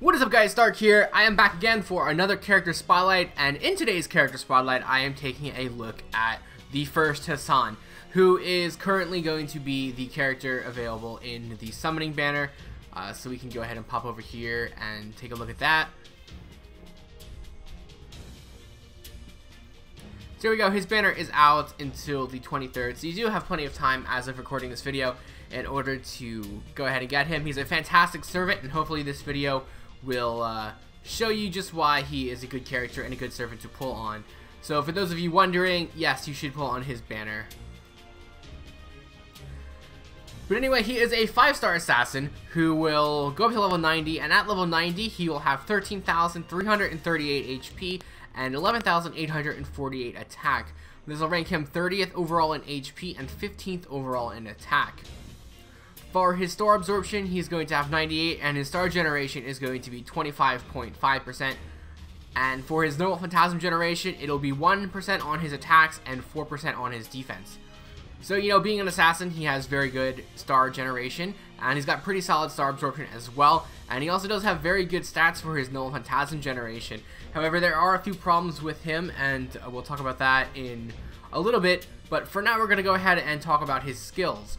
What is up guys, Stark here. I am back again for another character spotlight, and in today's character spotlight I am taking a look at the first Hassan, who is currently going to be the character available in the summoning banner. So we can go ahead and pop over here and take a look at that. So here we go, his banner is out until the 23rd, so you do have plenty of time as of recording this video in order to go ahead and get him. He's a fantastic servant, and hopefully this video will show you just why he is a good character and a good servant to pull on. So for those of you wondering, yes, you should pull on his banner. But anyway, he is a 5-star assassin who will go up to level 90, and at level 90 he will have 13,338 HP and 11,848 attack. This will rank him 30th overall in HP and 15th overall in attack. For his star absorption, he's going to have 98, and his star generation is going to be 25.5%. And for his normal Phantasm generation, it'll be 1% on his attacks and 4% on his defense. So, you know, being an assassin, he has very good star generation, and he's got pretty solid star absorption as well. And he also does have very good stats for his normal Phantasm generation. However, there are a few problems with him, and we'll talk about that in a little bit. But for now, we're going to go ahead and talk about his skills.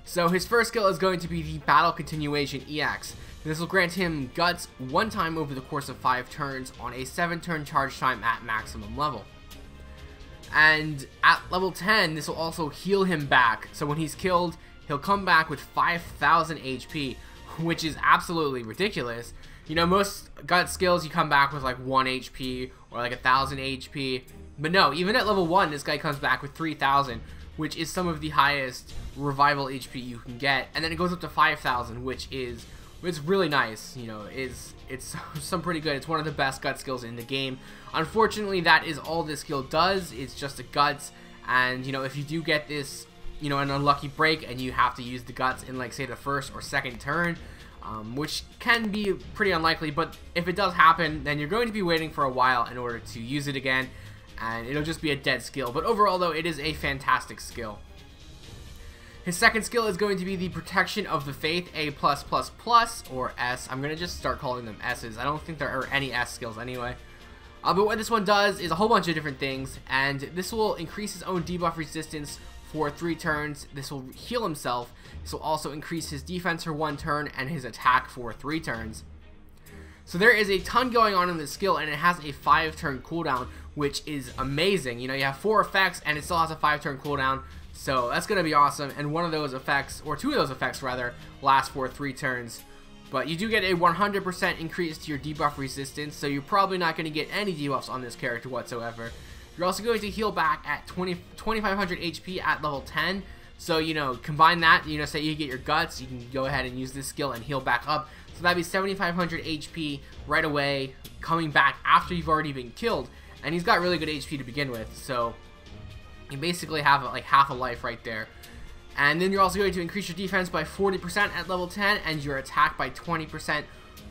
So his first skill is going to be the Battle Continuation EX. This will grant him Guts one time over the course of 5 turns on a 7-turn charge time at maximum level. And at level 10, this will also heal him back. So when he's killed, he'll come back with 5,000 HP, which is absolutely ridiculous. You know, most Guts skills you come back with like 1 HP or like 1,000 HP. But no, even at level 1, this guy comes back with 3,000, which is some of the highest revival HP you can get. And then it goes up to 5,000, which is really nice. You know, it's some pretty good. It's one of the best Guts skills in the game. Unfortunately, that is all this skill does. It's just a Guts, and you know, if you do get this, you know, an unlucky break and you have to use the Guts in, like, say, the first or second turn, which can be pretty unlikely, but if it does happen, then you're going to be waiting for a while in order to use it again, and it'll just be a dead skill. But overall, though, it is a fantastic skill. His second skill is going to be the Protection of the Faith, A+++, or S. I'm going to just start calling them S's. I don't think there are any S skills anyway. But what this one does is a whole bunch of different things, and this will increase his own debuff resistance for 3 turns. This will heal himself. This will also increase his defense for 1 turn and his attack for 3 turns. So there is a ton going on in this skill, and it has a 5-turn cooldown, which is amazing. You know, you have 4 effects, and it still has a 5-turn cooldown. So that's going to be awesome, and one of those effects, or 2 of those effects rather, last for 3 turns. But you do get a 100% increase to your debuff resistance, so you're probably not going to get any debuffs on this character whatsoever. You're also going to heal back at 2,500 HP at level 10. So, you know, combine that, you know, say you get your Guts, you can go ahead and use this skill and heal back up. So that'd be 7,500 HP right away, coming back after you've already been killed. And he's got really good HP to begin with, so you basically have like half a life right there. And then you're also going to increase your defense by 40% at level 10 and your attack by 20%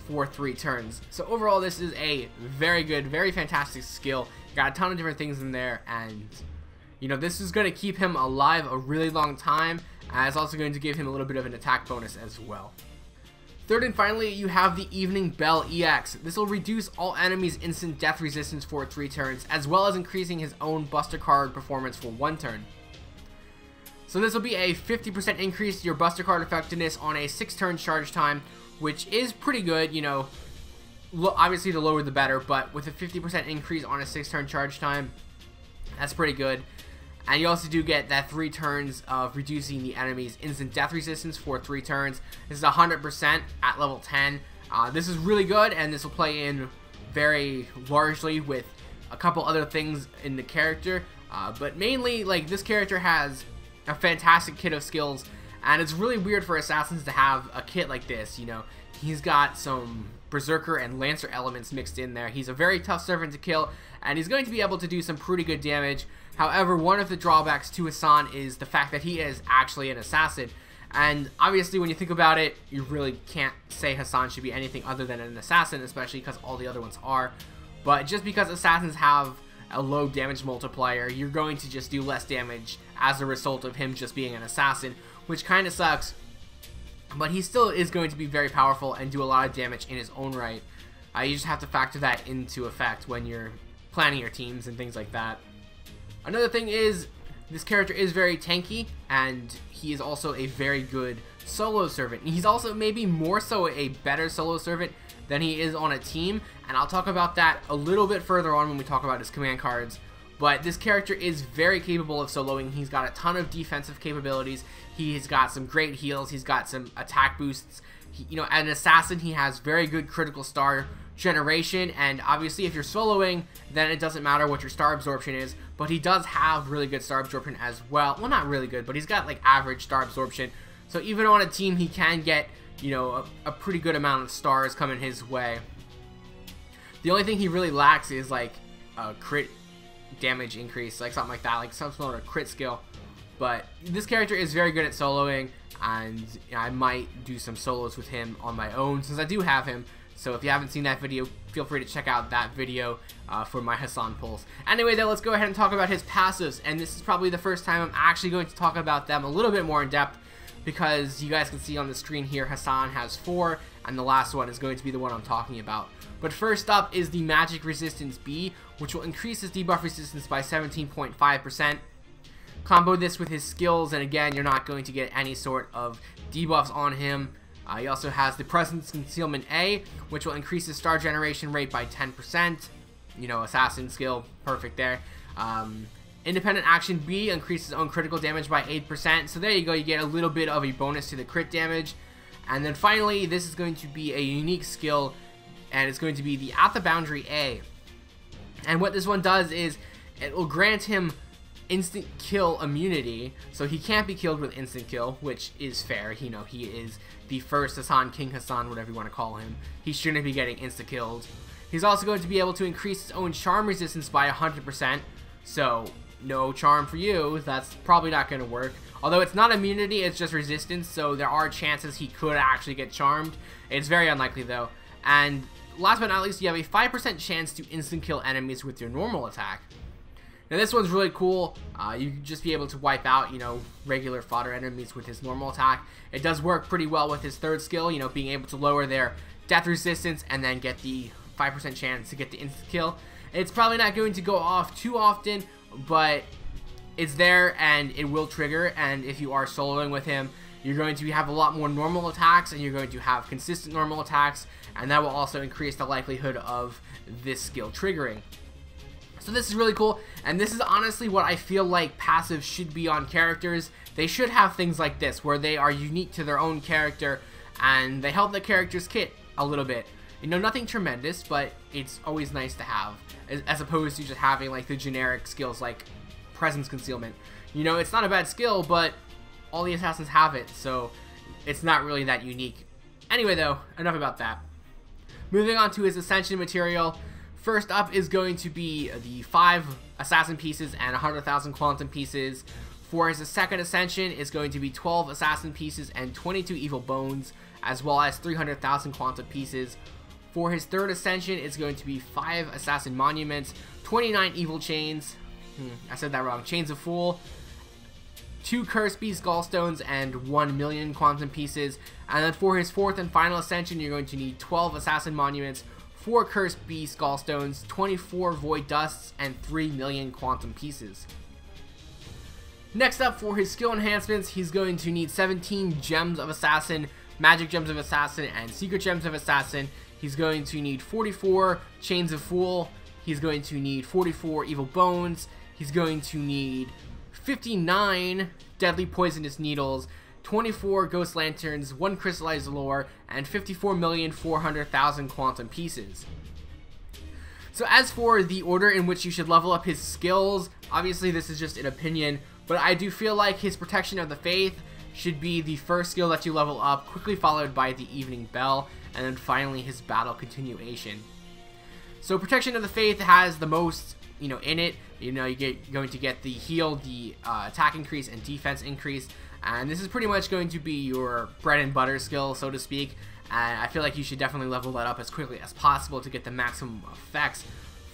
for 3 turns. So overall, this is a very good, very fantastic skill. Got a ton of different things in there, and you know, this is going to keep him alive a really long time, and it's also going to give him a little bit of an attack bonus as well. Third and finally, you have the Evening Bell EX. This will reduce all enemies' instant death resistance for 3 turns, as well as increasing his own Buster Card performance for 1 turn. So this will be a 50% increase to your Buster Card effectiveness on a 6-turn charge time, which is pretty good. You know, obviously the lower the better, but with a 50% increase on a 6-turn charge time, that's pretty good. And you also do get that 3 turns of reducing the enemy's instant death resistance for 3 turns. This is 100% at level 10. This is really good, and this will play in very largely with a couple other things in the character. But mainly, like, this character has a fantastic kit of skills, and it's really weird for assassins to have a kit like this. You know, he's got some Berserker and Lancer elements mixed in there. He's a very tough servant to kill, and he's going to be able to do some pretty good damage. However, one of the drawbacks to Hassan is the fact that he is actually an assassin. And obviously, when you think about it, you really can't say Hassan should be anything other than an assassin, especially because all the other ones are. But just because assassins have a low damage multiplier, you're going to just do less damage as a result of him just being an assassin, which kind of sucks. but he still is going to be very powerful and do a lot of damage in his own right. You just have to factor that into effect when you're planning your teams and things like that. Another thing is, this character is very tanky, and he is also a very good solo servant. He's also maybe more so a better solo servant than he is on a team, and I'll talk about that a little bit further on when we talk about his command cards. But this character is very capable of soloing. He's got a ton of defensive capabilities. He's got some great heals. He's got some attack boosts. You know, as an assassin, he has very good critical star generation, and obviously if you're soloing, then it doesn't matter what your star absorption is, but he does have really good star absorption as well. Well, not really good, but he's got like average star absorption, so even on a team he can get, you know, a pretty good amount of stars coming his way. The only thing he really lacks is like a crit damage increase, like something like that, like some sort of crit skill. But this character is very good at soloing, and I might do some solos with him on my own since I do have him. So if you haven't seen that video, feel free to check out that video for my Hassan pulls. Anyway, though, let's go ahead and talk about his passives. And this is probably the first time I'm actually going to talk about them a little bit more in depth, because you guys can see on the screen here, Hassan has 4, and the last one is going to be the one I'm talking about. But first up is the Magic Resistance B, which will increase his debuff resistance by 17.5%. Combo this with his skills, and again, you're not going to get any sort of debuffs on him. He also has the Presence Concealment A, which will increase his star generation rate by 10%. You know, assassin skill, perfect there. Independent Action B increases own critical damage by 8%. So there you go, you get a little bit of a bonus to the crit damage. And then finally, this is going to be a unique skill, and it's going to be the At the Boundary A. And what this one does is, it will grant him instant kill immunity, so he can't be killed with instant kill, which is fair. You know, he is the first Hassan, King Hassan, whatever you want to call him. He shouldn't be getting insta killed. He's also going to be able to increase his own charm resistance by 100%, so no charm for you. That's probably not going to work. Although it's not immunity, it's just resistance, so there are chances he could actually get charmed. It's very unlikely though. And last but not least, you have a 5% chance to instant kill enemies with your normal attack. Now this one's really cool. You can just be able to wipe out, you know, regular fodder enemies with his normal attack. It does work pretty well with his third skill, you know, being able to lower their death resistance and then get the 5% chance to get the instant kill. It's probably not going to go off too often, but it's there and it will trigger. And if you are soloing with him, you're going to have a lot more normal attacks, and you're going to have consistent normal attacks, and that will also increase the likelihood of this skill triggering. So this is really cool, and this is honestly what I feel like passives should be on characters. They should have things like this, where they are unique to their own character, and they help the character's kit a little bit. You know, nothing tremendous, but it's always nice to have, as opposed to just having like the generic skills like Presence Concealment. You know, it's not a bad skill, but all the assassins have it, so it's not really that unique. Anyway though, enough about that. Moving on to his Ascension material. First up is going to be the 5 Assassin pieces and 100,000 Quantum pieces. For his second Ascension is going to be 12 Assassin pieces and 22 Evil Bones, as well as 300,000 Quantum pieces. For his third Ascension, it's going to be 5 Assassin Monuments, 29 Evil Chains, I said that wrong, Chains of Fool, 2 Curse Beast Gallstones, and 1 million Quantum pieces. And then for his fourth and final Ascension, you're going to need 12 Assassin Monuments, 4 Cursed Beast Gallstones, 24 Void Dusts, and 3 million Quantum pieces. Next up, for his skill enhancements, he's going to need 17 Gems of Assassin, Magic Gems of Assassin, and Secret Gems of Assassin. He's going to need 44 Chains of Fool. He's going to need 44 Evil Bones. He's going to need 59 Deadly Poisonous Needles, 24 Ghost Lanterns, 1 Crystallized Lore, and 54,400,000 Quantum pieces. So as for the order in which you should level up his skills, obviously this is just an opinion, but I do feel like his Protection of the Faith should be the first skill that you level up, quickly followed by the Evening Bell, and then finally his Battle Continuation. So Protection of the Faith has the most, you know, in it. You know, you're going to get the heal, the attack increase, and defense increase. And this is pretty much going to be your bread and butter skill, so to speak. And I feel like you should definitely level that up as quickly as possible to get the maximum effects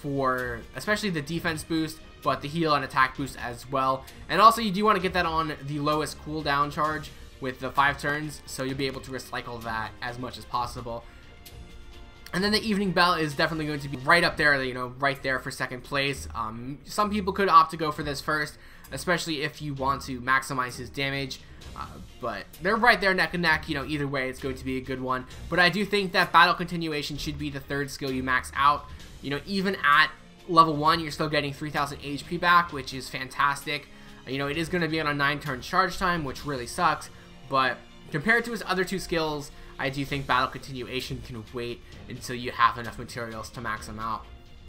for especially the defense boost, but the heal and attack boost as well. And also you do want to get that on the lowest cooldown charge, with the 5 turns, so you'll be able to recycle that as much as possible. And then the Evening Bell is definitely going to be right up there, you know, right there for second place. Some people could opt to go for this first, especially if you want to maximize his damage. But they're right there neck and neck, you know, either way it's going to be a good one. But I do think that Battle Continuation should be the 3rd skill you max out. You know, even at level 1, you're still getting 3000 HP back, which is fantastic. You know, it is going to be on a 9-turn charge time, which really sucks. But compared to his other 2 skills, I do think Battle Continuation can wait until you have enough materials to max them out.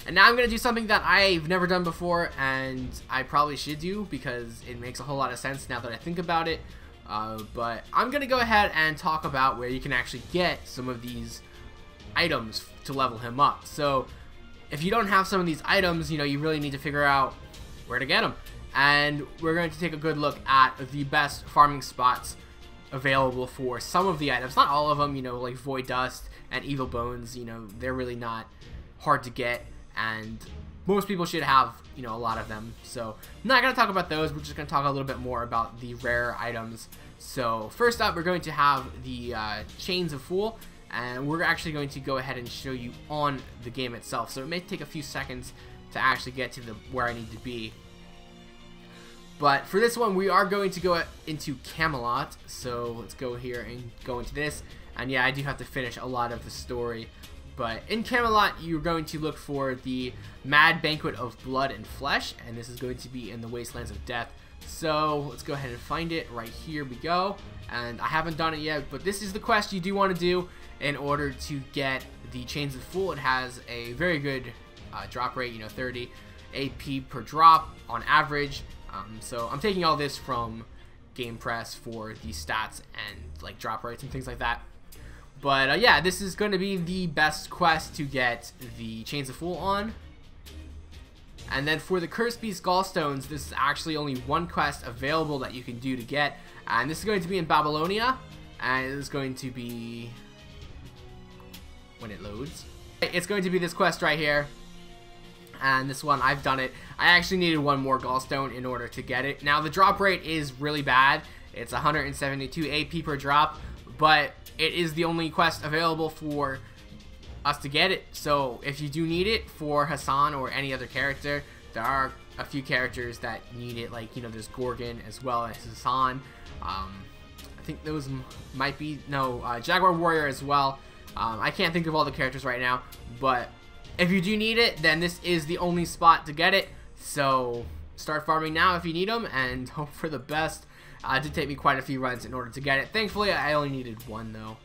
And now I'm going to do something that I've never done before, and I probably should do because it makes a whole lot of sense now that I think about it. But I'm going to go ahead and talk about where you can actually get some of these items to level him up. So if you don't have some of these items, you know, you really need to figure out where to get them. And we're going to take a good look at the best farming spots available for some of the items. Not all of them, you know, like Void Dust and Evil Bones, you know, they're really not hard to get, and most people should have, you know, a lot of them. So I'm not going to talk about those, we're just going to talk a little bit more about the rare items. So first up, we're going to have the Chains of Fool, and we're actually going to go ahead and show you on the game itself. So it may take a few seconds to actually get to where I need to be. But for this one, we are going to go into Camelot. So let's go here and go into this. And yeah, I do have to finish a lot of the story. But in Camelot, you're going to look for the Mad Banquet of Blood and Flesh. And this is going to be in the Wastelands of Death. So let's go ahead and find it. Right here we go. And I haven't done it yet, but this is the quest you do want to do in order to get the Chains of Fool. It has a very good drop rate, you know, 30 AP per drop on average. So I'm taking all this from Game Press for the stats and like drop rates and things like that. But yeah, this is going to be the best quest to get the Chains of Fool on. And then for the Cursed Beast Gallstones, this is actually only one quest available that you can do to get. And this is going to be in Babylonia. And it is going to be, when it loads, it's going to be this quest right here. And this one, I've done it. I actually needed one more Gallstone in order to get it. Now, the drop rate is really bad. It's 172 AP per drop, but it is the only quest available for us to get it. So if you do need it for Hassan or any other character, there are a few characters that need it, like, you know, there's Gorgon as well as Hassan. I think those might be, no, Jaguar Warrior as well. I can't think of all the characters right now, but if you do need it, then this is the only spot to get it. So start farming now if you need them and hope for the best. It did take me quite a few runs in order to get it. Thankfully, I only needed one though.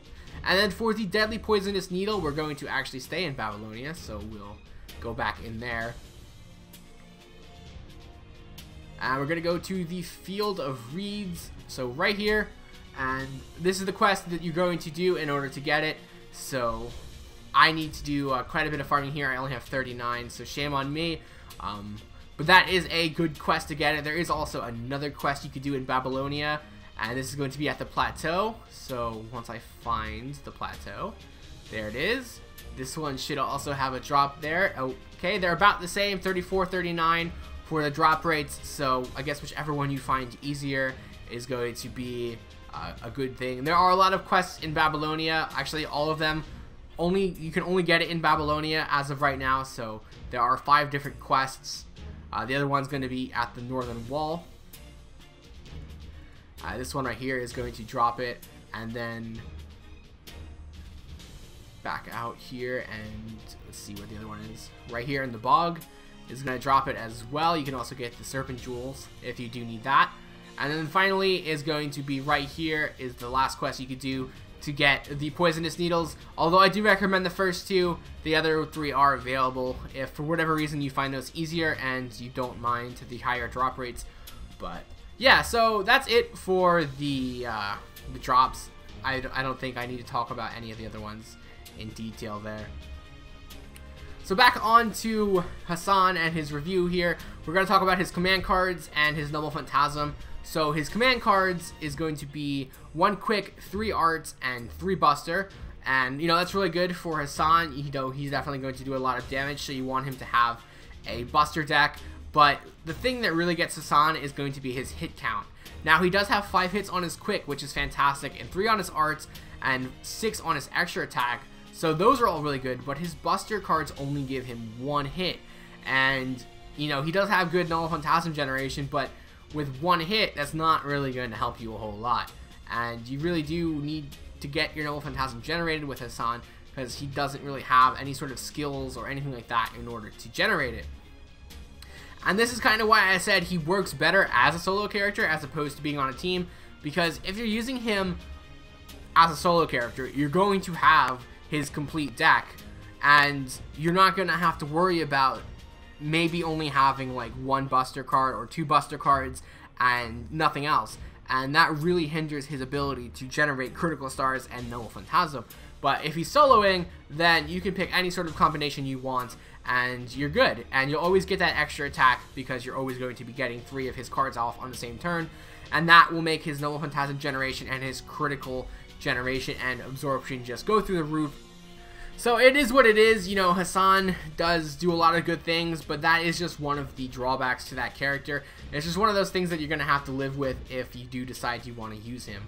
And then for the Deadly Poisonous Needle, we're going to actually stay in Babylonia, so we'll go back in there. And we're going to go to the Field of Reeds, so right here. And this is the quest that you're going to do in order to get it. So I need to do quite a bit of farming here. I only have 39, so shame on me. But that is a good quest to get it. There is also another quest you could do in Babylonia, and this is going to be at the plateau. So once I find the plateau, there it is. This one should also have a drop there. Okay, they're about the same, 34, 39 for the drop rates. So I guess whichever one you find easier is going to be a good thing. And there are a lot of quests in Babylonia. Actually, all of them, you can only get it in Babylonia as of right now. So there are 5 different quests. The other one's going to be at the Northern Wall. This one right here is going to drop it, and then back out here, and let's see where the other one is. Right here in the Bog is going to drop it as well. You can also get the Serpent Jewels if you do need that. And then finally is going to be right here is the last quest you could do to get the Poisonous Needles. Although I do recommend the first 2, the other 3 are available if for whatever reason you find those easier and you don't mind the higher drop rates. But yeah, so that's it for the drops. I don't think I need to talk about any of the other ones in detail there. So back on to Hassan and his review here. We're going to talk about his command cards and his Noble Phantasm. So his command cards is going to be 1 Quick, 3 Arts, and 3 Buster. And, you know, that's really good for Hassan. You know, he's definitely going to do a lot of damage, so you want him to have a Buster deck. But the thing that really gets Hassan is going to be his hit count. Now he does have 5 hits on his quick, which is fantastic, and 3 on his arts, and 6 on his extra attack. So those are all really good, but his buster cards only give him 1 hit. And, you know, he does have good Null Phantasm generation, but with 1 hit, that's not really going to help you a whole lot. And you really do need to get your Null Phantasm generated with Hassan, because he doesn't really have any sort of skills or anything like that in order to generate it. And this is kind of why I said he works better as a solo character as opposed to being on a team, because if you're using him as a solo character, you're going to have his complete deck, and you're not going to have to worry about maybe only having like 1 buster card or 2 buster cards and nothing else, and that really hinders his ability to generate critical stars and Null Phantasm. But if he's soloing, then you can pick any sort of combination you want and you're good, and you'll always get that extra attack because you're always going to be getting 3 of his cards off on the same turn, and that will make his Null Phantasm generation and his critical generation and absorption just go through the roof. So it is what it is. You know, Hassan does do a lot of good things, but that is just one of the drawbacks to that character. It's just one of those things that you're going to have to live with if you do decide you want to use him.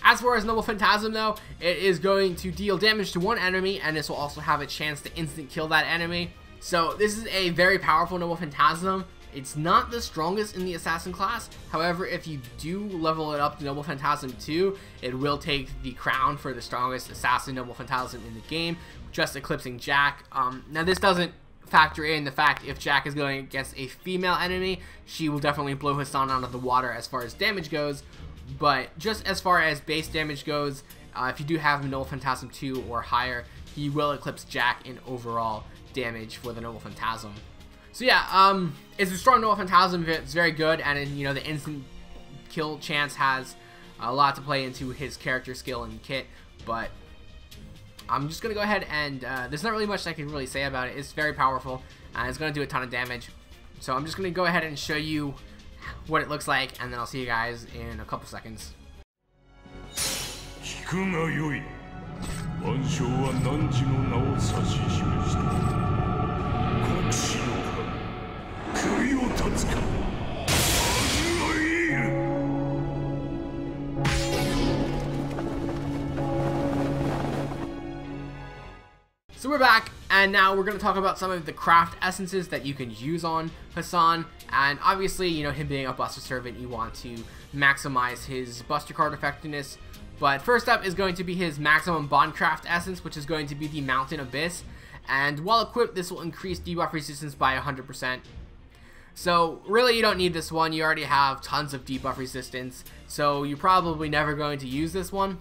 As far as Null Phantasm though, it is going to deal damage to 1 enemy, and this will also have a chance to instant kill that enemy. So this is a very powerful Null Phantasm. It's not the strongest in the Assassin class. However, if you do level it up to Noble Phantasm 2, it will take the crown for the strongest Assassin Noble Phantasm in the game, just eclipsing Jack. Now this doesn't factor in the fact if Jack is going against a female enemy, she will definitely blow Hassan out of the water as far as damage goes. But just as far as base damage goes, if you do have Noble Phantasm 2 or higher, he will eclipse Jack in overall damage for the Noble Phantasm. So yeah, it's a strong Noble Phantasm. It's very good, and you know, the instant kill chance has a lot to play into his character skill and kit. But I'm just gonna go ahead and there's not really much I can really say about it. It's very powerful, and it's gonna do a ton of damage. So I'm just gonna go ahead and show you what it looks like, and then I'll see you guys in a couple seconds. So we're back, and now we're going to talk about some of the craft essences that you can use on Hassan. And obviously, you know, him being a Buster Servant, you want to maximize his Buster card effectiveness. But first up is going to be his maximum Bondcraft essence, which is going to be the Mountain Abyss. And while equipped, this will increase debuff resistance by 100%. So really, you don't need this one. You already have tons of debuff resistance, so you're probably never going to use this one.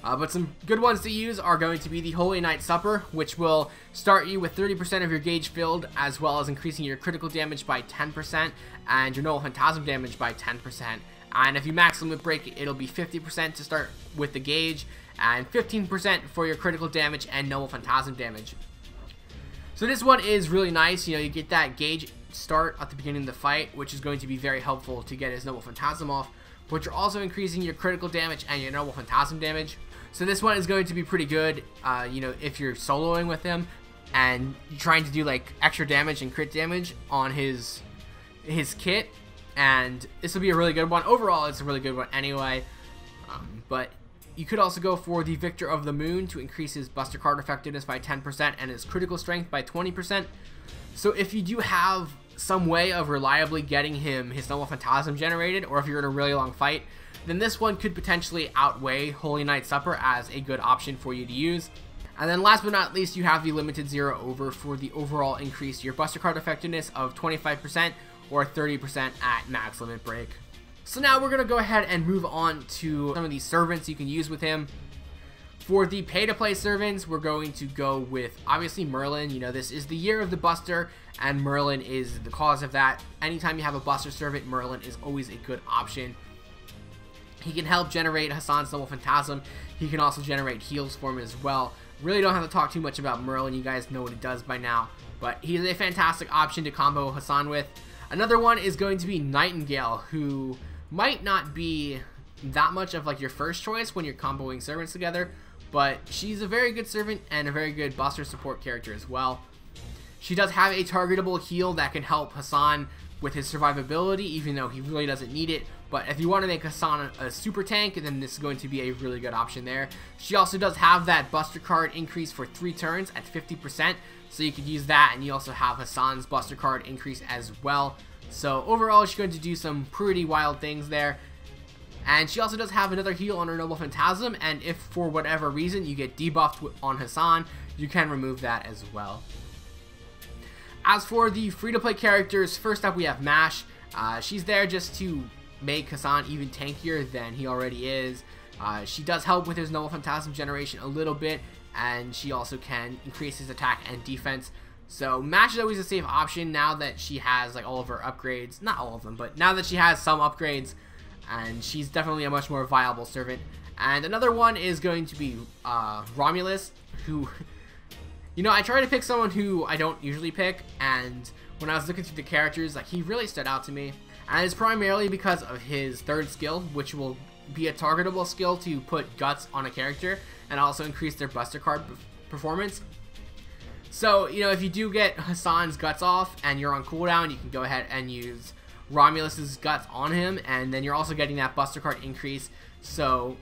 But some good ones to use are going to be the Holy Night Supper, which will start you with 30% of your gauge filled, as well as increasing your critical damage by 10% and your Null Phantasm damage by 10%. And if you max limit break, it'll be 50% to start with the gauge, and 15% for your critical damage and Null Phantasm damage. So this one is really nice. You know, you get that gauge start at the beginning of the fight, which is going to be very helpful to get his Null Phantasm off, but you're also increasing your critical damage and your Null Phantasm damage. So this one is going to be pretty good, you know, if you're soloing with him and you're trying to do like extra damage and crit damage on his kit, and this will be a really good one. Overall, it's a really good one anyway, but you could also go for the Victor of the Moon to increase his Buster card effectiveness by 10% and his critical strength by 20%. So if you do have some way of reliably getting him his Null Phantasm generated, or if you're in a really long fight, then this one could potentially outweigh Holy Night Supper as a good option for you to use. And then last but not least, you have the Limited Zero Over for the overall increase to your Buster card effectiveness of 25% or 30% at max limit break. So now we're going to go ahead and move on to some of these servants you can use with him. For the pay-to-play servants, we're going to go with, obviously, Merlin. You know, this is the year of the Buster, and Merlin is the cause of that. Anytime you have a Buster servant, Merlin is always a good option. He can help generate Hassan's Noble Phantasm. He can also generate heals for him as well. Really don't have to talk too much about Merlin. You guys know what he does by now. But he's a fantastic option to combo Hassan with. Another one is going to be Nightingale, who might not be that much of like your first choice when you're comboing servants together, but she's a very good servant and a very good Buster support character as well. She does have a targetable heal that can help Hassan with his survivability, even though he really doesn't need it. But if you want to make Hassan a super tank, then this is going to be a really good option there. She also does have that Buster card increase for 3 turns at 50%, so you could use that, and you also have Hassan's Buster card increase as well. So overall, she's going to do some pretty wild things there. And she also does have another heal on her Noble Phantasm, and if for whatever reason you get debuffed on Hassan, you can remove that as well. As for the free-to-play characters, first up we have Mash. She's there just to make Hassan even tankier than he already is. She does help with his Noble Phantasm generation a little bit, and she also can increase his attack and defense. So Mash is always a safe option now that she has like all of her upgrades. Not all of them, but now that she has some upgrades, and she's definitely a much more viable servant. And another one is going to be Romulus, who, you know, I try to pick someone who I don't usually pick, and when I was looking through the characters, like, he really stood out to me. And it's primarily because of his third skill, which will be a targetable skill to put guts on a character and also increase their Buster card performance. So, you know, if you do get Hassan's guts off and you're on cooldown, you can go ahead and use Romulus's guts on him, and then you're also getting that Buster card increase. So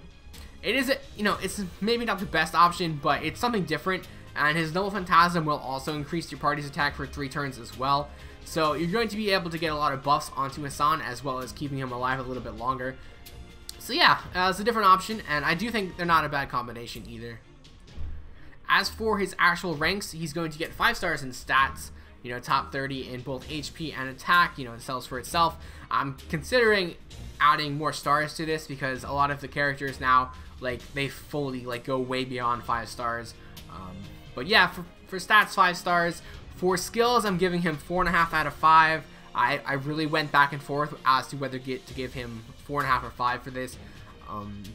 it is, you know, it's maybe not the best option, but it's something different. And his Noble Phantasm will also increase your party's attack for 3 turns as well. So you're going to be able to get a lot of buffs onto Hassan, as well as keeping him alive a little bit longer. So yeah, it's a different option, and I do think they're not a bad combination either. As for his actual ranks, he's going to get 5 stars in stats, you know, top 30 in both HP and attack, you know, it sells for itself. I'm considering adding more stars to this because a lot of the characters now, like, they fully, like, go way beyond 5 stars. But yeah, for stats, 5 stars. For skills, I'm giving him 4.5 out of 5. I really went back and forth as to whether to give him 4.5 or 5 for this.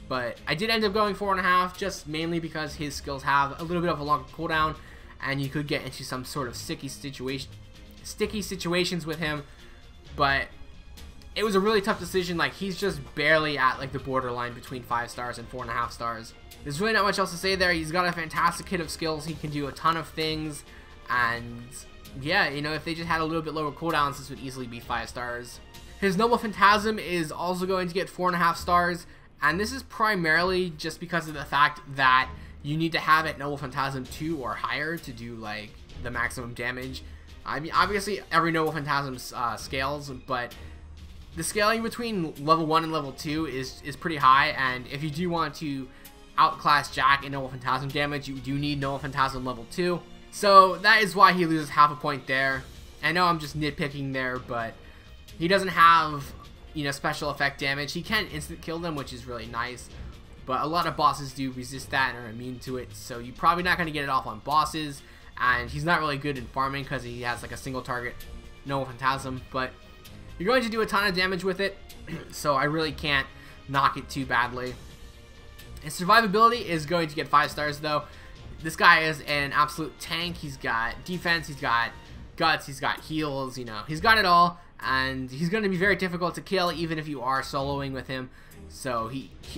But I did end up going 4.5, just mainly because his skills have a little bit of a longer cooldown, and you could get into some sort of sticky situations with him. But it was a really tough decision. Like, he's just barely at like the borderline between 5 stars and 4.5 stars. There's really not much else to say there. He's got a fantastic kit of skills. He can do a ton of things, and yeah, you know, if they just had a little bit lower cooldowns, this would easily be 5 stars. His Noble Phantasm is also going to get 4.5 stars, and this is primarily just because of the fact that you need to have it Noble Phantasm 2 or higher to do like the maximum damage. I mean, obviously every Noble Phantasm scales, but the scaling between level 1 and level 2 is pretty high, and if you do want to outclass Jack in Noble Phantasm damage, you do need Noble Phantasm level 2. So that is why he loses half a point there. I know I'm just nitpicking there, but he doesn't have, you know, special effect damage. He can instant kill them, which is really nice, but a lot of bosses do resist that and are immune to it, so you're probably not going to get it off on bosses. And he's not really good in farming because he has like a single target Noble Phantasm, but you're going to do a ton of damage with it, so I really can't knock it too badly. His survivability is going to get 5 stars though. This guy is an absolute tank. He's got defense, he's got guts, he's got heals, you know, he's got it all, and he's going to be very difficult to kill even if you are soloing with him. So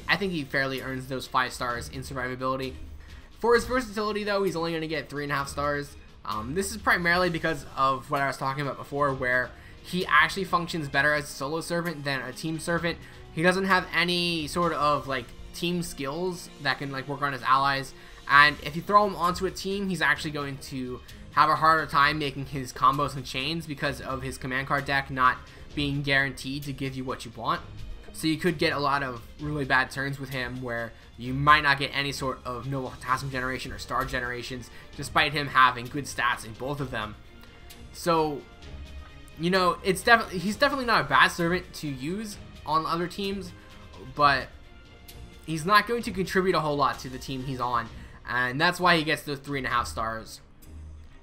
I think he fairly earns those 5 stars in survivability. For his versatility though, he's only going to get 3.5 stars. This is primarily because of what I was talking about before, where he actually functions better as a solo servant than a team servant. He doesn't have any sort of like team skills that can like work on his allies, and if you throw him onto a team, he's actually going to have a harder time making his combos and chains because of his command card deck not being guaranteed to give you what you want. So you could get a lot of really bad turns with him where you might not get any sort of Noble Phantasm generation or star generations, despite him having good stats in both of them. So, you know, he's definitely not a bad servant to use on other teams, but he's not going to contribute a whole lot to the team he's on, and that's why he gets those 3.5 stars.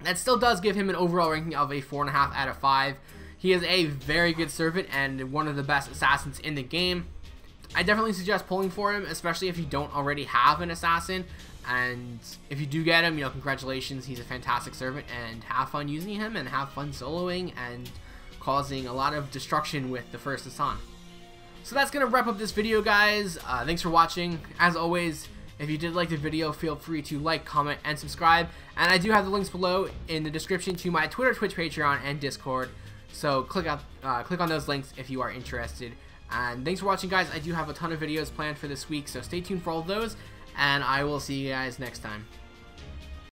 That still does give him an overall ranking of a 4.5 out of 5. He is a very good servant and one of the best assassins in the game. I definitely suggest pulling for him, especially if you don't already have an assassin. And if you do get him, you know, congratulations, he's a fantastic servant, and have fun using him and have fun soloing and causing a lot of destruction with the first Hassan. So that's going to wrap up this video, guys. Thanks for watching. As always, if you did like the video, feel free to like, comment, and subscribe. And I do have the links below in the description to my Twitter, Twitch, Patreon, and Discord. So click on those links if you are interested. And thanks for watching, guys. I do have a ton of videos planned for this week, so stay tuned for all those, and I will see you guys next time.